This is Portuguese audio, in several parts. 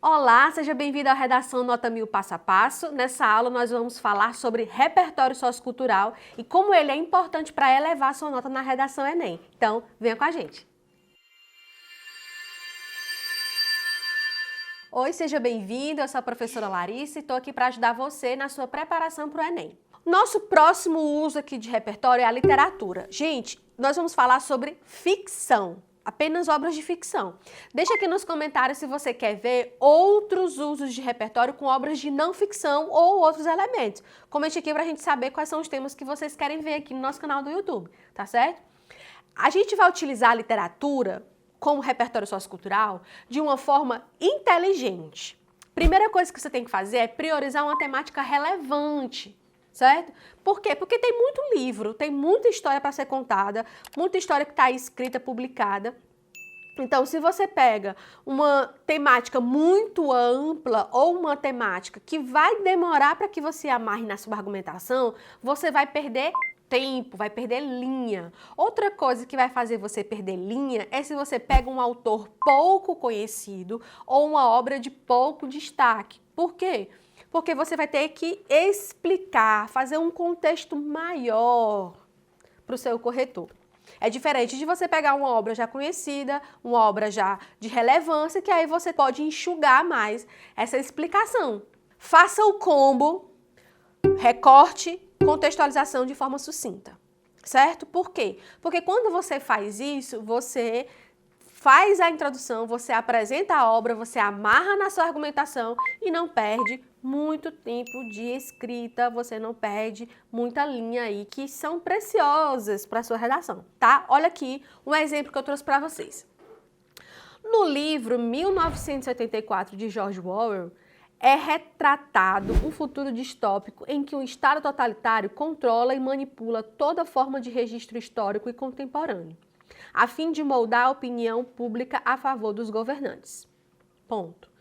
Olá, seja bem-vindo à Redação Nota 1000 Passo a Passo. Nessa aula nós vamos falar sobre repertório sociocultural e como ele é importante para elevar sua nota na redação Enem. Então, venha com a gente. Oi, seja bem-vindo, eu sou a professora Larissa e estou aqui para ajudar você na sua preparação para o Enem. Nosso próximo uso aqui de repertório é a literatura. Gente, nós vamos falar sobre ficção. Apenas obras de ficção. Deixa aqui nos comentários se você quer ver outros usos de repertório com obras de não ficção ou outros elementos. Comente aqui pra gente saber quais são os temas que vocês querem ver aqui no nosso canal do YouTube, tá certo? A gente vai utilizar a literatura como repertório sociocultural de uma forma inteligente. Primeira coisa que você tem que fazer é priorizar uma temática relevante. Certo? Por quê? Porque tem muito livro, tem muita história para ser contada, muita história que está escrita, publicada. Então, se você pega uma temática muito ampla ou uma temática que vai demorar para que você amarre na sua argumentação, você vai perder tempo, vai perder linha. Outra coisa que vai fazer você perder linha é se você pega um autor pouco conhecido ou uma obra de pouco destaque. Por quê? Porque você vai ter que explicar, fazer um contexto maior para o seu corretor. É diferente de você pegar uma obra já conhecida, uma obra já de relevância, que aí você pode enxugar mais essa explicação. Faça o combo, recorte, contextualização de forma sucinta, certo? Por quê? Porque quando você faz isso, você faz a introdução, você apresenta a obra, você amarra na sua argumentação e não perde muito tempo de escrita, você não perde muita linha aí que são preciosas para a sua redação, tá? Olha aqui um exemplo que eu trouxe para vocês. No livro 1984 de George Orwell, é retratado um futuro distópico em que um Estado totalitário controla e manipula toda forma de registro histórico e contemporâneo, a fim de moldar a opinião pública a favor dos governantes. Ponto.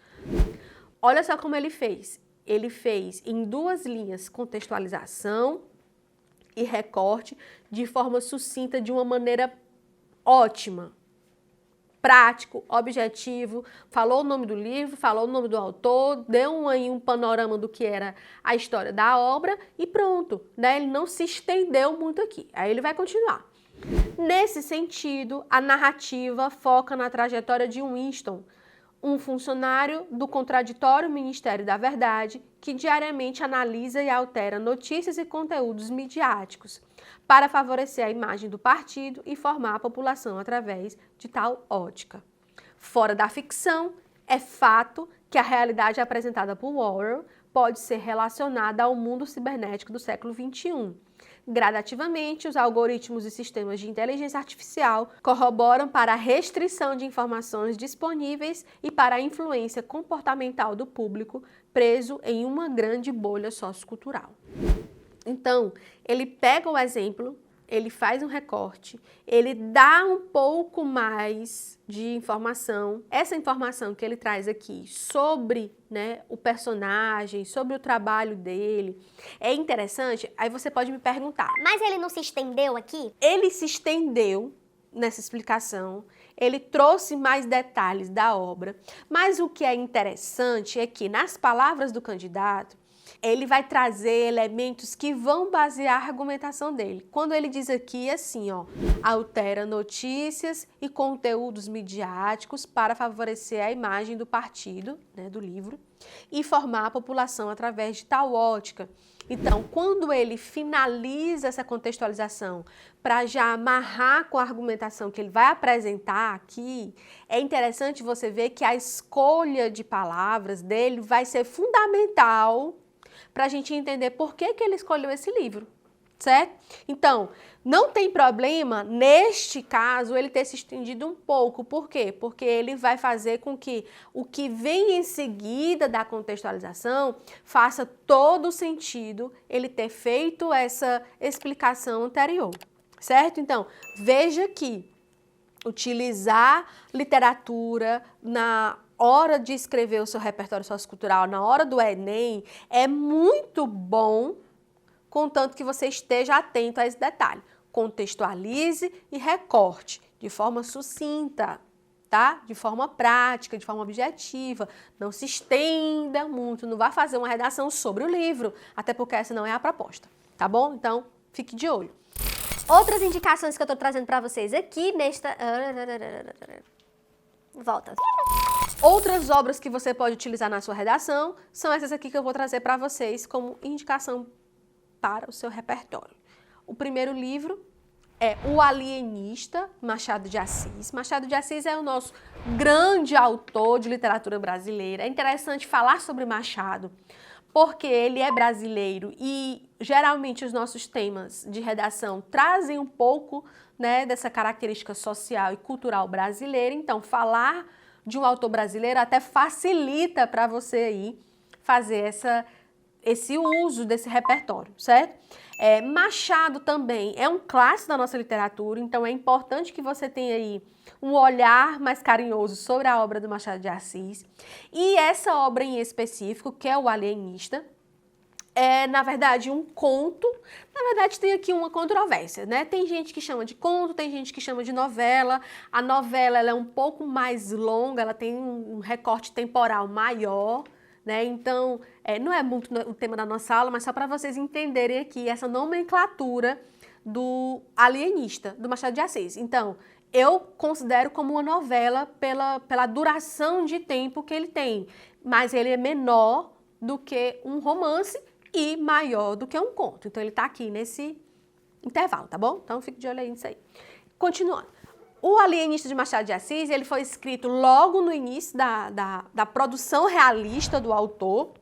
Olha só como ele fez. Ele fez em 2 linhas contextualização e recorte de forma sucinta, de uma maneira ótima. Prático, objetivo, falou o nome do livro, falou o nome do autor, deu aí um panorama do que era a história da obra e pronto, né? Ele não se estendeu muito aqui. Aí ele vai continuar. Nesse sentido, a narrativa foca na trajetória de Winston, um funcionário do contraditório Ministério da Verdade que diariamente analisa e altera notícias e conteúdos midiáticos para favorecer a imagem do partido e formar a população através de tal ótica. Fora da ficção, é fato que a realidade apresentada por Orwell pode ser relacionada ao mundo cibernético do século XXI. Gradativamente, os algoritmos e sistemas de inteligência artificial corroboram para a restrição de informações disponíveis e para a influência comportamental do público preso em uma grande bolha sociocultural. Então, ele pega o exemplo, ele faz um recorte, ele dá um pouco mais de informação. Essa informação que ele traz aqui sobre, né, o personagem, sobre o trabalho dele, é interessante. Aí você pode me perguntar: mas ele não se estendeu aqui? Ele se estendeu nessa explicação, ele trouxe mais detalhes da obra, mas o que é interessante é que nas palavras do candidato, ele vai trazer elementos que vão basear a argumentação dele. Quando ele diz aqui assim, ó, altera notícias e conteúdos midiáticos para favorecer a imagem do partido, né, do livro, e formar a população através de tal ótica. Então, quando ele finaliza essa contextualização para já amarrar com a argumentação que ele vai apresentar aqui, é interessante você ver que a escolha de palavras dele vai ser fundamental para a gente entender por que ele escolheu esse livro, certo? Então, não tem problema, neste caso, ele ter se estendido um pouco. Por quê? Porque ele vai fazer com que o que vem em seguida da contextualização faça todo o sentido ele ter feito essa explicação anterior, certo? Então, veja que utilizar literatura na hora de escrever o seu repertório sociocultural, na hora do Enem, é muito bom, contanto que você esteja atento a esse detalhe. Contextualize e recorte de forma sucinta, tá? De forma prática, de forma objetiva. Não se estenda muito, não vá fazer uma redação sobre o livro, até porque essa não é a proposta, tá bom? Então, fique de olho. Outras indicações que eu tô trazendo pra vocês aqui nesta... Volta. Outras obras que você pode utilizar na sua redação são essas aqui que eu vou trazer para vocês como indicação para o seu repertório. O primeiro livro é O Alienista, Machado de Assis. Machado de Assis é o nosso grande autor de literatura brasileira. É interessante falar sobre Machado, porque ele é brasileiro e geralmente os nossos temas de redação trazem um pouco, né, dessa característica social e cultural brasileira. Então, falar de um autor brasileiro até facilita para você aí fazer esse uso desse repertório, certo? Machado também é um clássico da nossa literatura, então é importante que você tenha aí um olhar mais carinhoso sobre a obra do Machado de Assis. E essa obra em específico, que é O Alienista, é, na verdade, um conto. Na verdade, tem aqui uma controvérsia, né? Tem gente que chama de conto, tem gente que chama de novela. A novela ela é um pouco mais longa, ela tem um recorte temporal maior, né? Então, não é muito o tema da nossa aula, mas só para vocês entenderem aqui essa nomenclatura do Alienista, do Machado de Assis. Então, eu considero como uma novela pela duração de tempo que ele tem, mas ele é menor do que um romance e maior do que um conto. Então, ele está aqui nesse intervalo, tá bom? Então, fique de olho aí nisso aí. Continuando. O Alienista de Machado de Assis, ele foi escrito logo no início da produção realista do autor.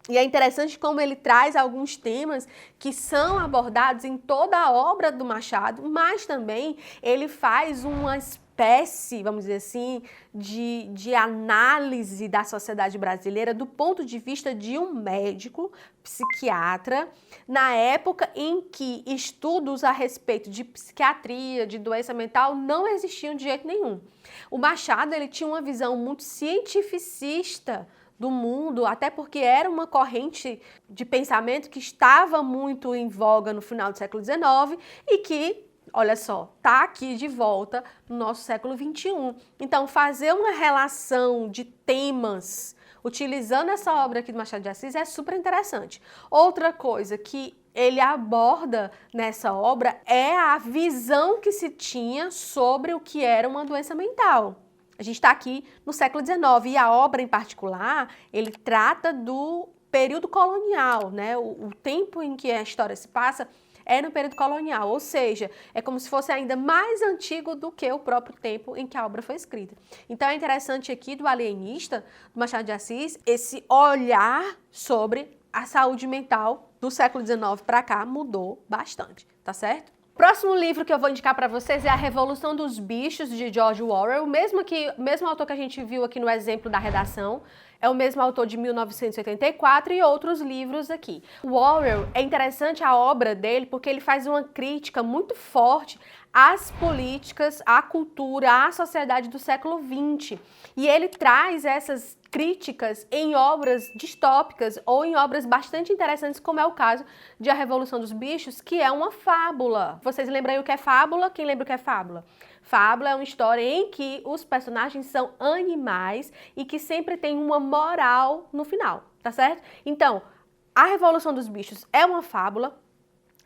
E é interessante como ele traz alguns temas que são abordados em toda a obra do Machado, mas também ele faz uma espécie, vamos dizer assim, de análise da sociedade brasileira do ponto de vista de um médico, psiquiatra, na época em que estudos a respeito de psiquiatria, de doença mental, não existiam de jeito nenhum. O Machado, ele tinha uma visão muito cientificista do mundo, até porque era uma corrente de pensamento que estava muito em voga no final do século XIX e que, olha só, está aqui de volta no nosso século XXI. Então, fazer uma relação de temas utilizando essa obra aqui do Machado de Assis é super interessante. Outra coisa que ele aborda nessa obra é a visão que se tinha sobre o que era uma doença mental. A gente está aqui no século XIX e a obra em particular, ele trata do período colonial, né? O tempo em que a história se passa é no período colonial, ou seja, é como se fosse ainda mais antigo do que o próprio tempo em que a obra foi escrita. Então é interessante aqui do Alienista, do Machado de Assis, esse olhar sobre a saúde mental do século XIX para cá mudou bastante, tá certo? Próximo livro que eu vou indicar para vocês é A Revolução dos Bichos, de George Orwell, o mesmo autor que a gente viu aqui no exemplo da redação, é o mesmo autor de 1984 e outros livros aqui. O Orwell, é interessante a obra dele porque ele faz uma crítica muito forte às políticas, à cultura, à sociedade do século XX. E ele traz essas críticas em obras distópicas ou em obras bastante interessantes, como é o caso de A Revolução dos Bichos, que é uma fábula. Vocês lembram aí o que é fábula? Quem lembra o que é fábula? Fábula é uma história em que os personagens são animais e que sempre tem uma moral no final, tá certo? Então, A Revolução dos Bichos é uma fábula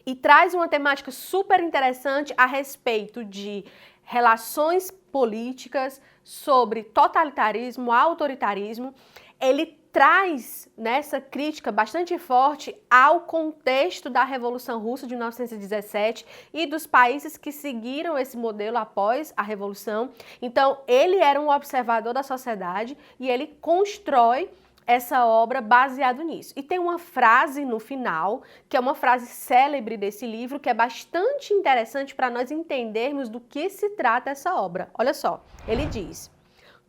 e traz uma temática super interessante a respeito de relações políticas, sobre totalitarismo, autoritarismo. Ele traz nessa crítica bastante forte ao contexto da Revolução Russa de 1917 e dos países que seguiram esse modelo após a Revolução. Então, ele era um observador da sociedade e ele constrói essa obra baseado nisso. E tem uma frase no final, que é uma frase célebre desse livro, que é bastante interessante para nós entendermos do que se trata essa obra. Olha só, ele diz: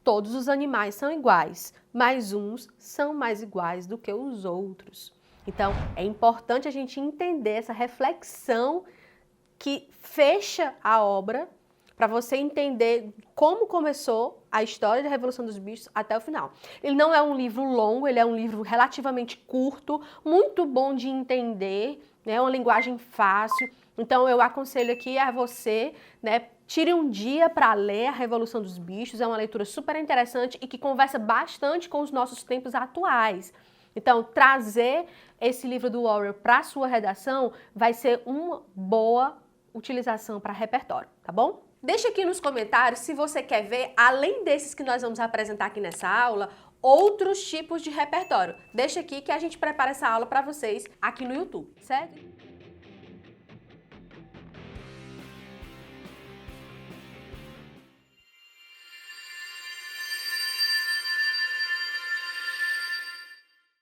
todos os animais são iguais, mas uns são mais iguais do que os outros. Então, é importante a gente entender essa reflexão que fecha a obra para você entender como começou a história da Revolução dos Bichos até o final. Ele não é um livro longo, ele é um livro relativamente curto, muito bom de entender, né? Uma linguagem fácil. Então, eu aconselho aqui a você, né, Tire um dia para ler A Revolução dos Bichos, é uma leitura super interessante e que conversa bastante com os nossos tempos atuais. Então, trazer esse livro do Orwell para a sua redação vai ser uma boa utilização para repertório, tá bom? Deixa aqui nos comentários se você quer ver, além desses que nós vamos apresentar aqui nessa aula, outros tipos de repertório. Deixa aqui que a gente prepara essa aula para vocês aqui no YouTube, certo?